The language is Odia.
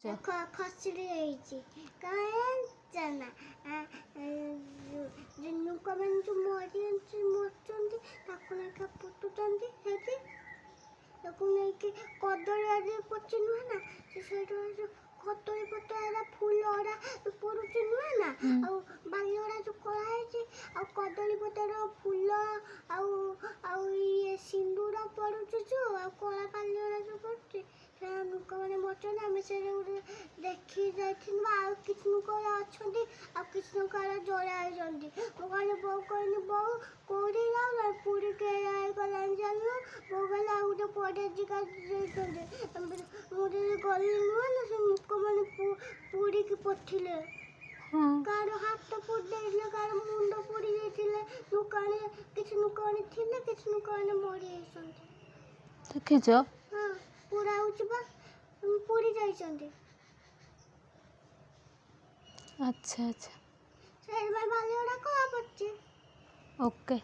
ଖସିରି ହେଇଛି କାହିଁକି ଲୋକମାନେ ଯେଉଁ ମରୁଛନ୍ତି ତାକୁ ନେଇକି ପୋତୁଛନ୍ତି ସେଇଠି ତାକୁ ନେଇକି କଦଳୀ ପଚି ନୁହେଁ ନା ସେଇଠୁ ଯେଉଁ କଦଳୀ ପତ୍ର ଫୁଲ ପଡ଼ୁଛି ନୁହେଁ ନା ଆଉ ବାଲି ଯେଉଁ କଳା ହେଇଛି ଆଉ କଦଳୀ ପତ୍ର ଫୁଲ ଆଉ ଆଉ ଇଏ ସିନ୍ଦୁର ପଡ଼ୁଛି ଯେଉଁ ଆଉ କଳା ବାଲି ଯେଉଁ ପଡ଼ୁଛି ସେ ଲୋକମାନେ ମରୁଛନ୍ତି ଆମେ ସେଇଟା ଗୋଟେ ଦେଖି ଯାଇଥିଲୁ ଆଉ କିଛି ଲୋକ ଅଛନ୍ତି ଆଉ କିଛି ଲୋକ ଜଳା ହେଇଛନ୍ତି ମୁଁ କହିଲି ବୋଉ କହିଲି ବୋଉ କେଉଁଠି ଯାଉ ପୁରୀ ଗଲାଣି ଜାଣିଲୁ ବୋଉ କହିଲେ ଆଉ ଗୋଟେ ପଡ଼ିଆ ଦେଇଛନ୍ତି ମୁଁ ଯଦି ଗଲି ନୁହେଁ ନା ସେ ଲୋକମାନେ ପୁରୀକି ପଠିଲେ କାହାର ହାତ ପୋଡ଼ି ଦେଇଥିଲେ କାହାର ମୁଣ୍ଡ ପୋଡ଼ି ଯାଇଥିଲେ ଲୋକମାନେ କିଛି ଲୋକମାନେ ଥିଲେ କିଛି ଲୋକମାନେ ମରିଯାଇଛନ୍ତି ଦେଖିଛ? ହଁ ପୁରା ହେଉଛି ବା ପୁରୀ ଯାଇଛନ୍ତି ଆଚ୍ଛା ଆଚ୍ଛା ସେଇଥିପାଇଁ ବାଲି ଗୁଡ଼ା କଳା ପଡ଼ିଛି ଓକେ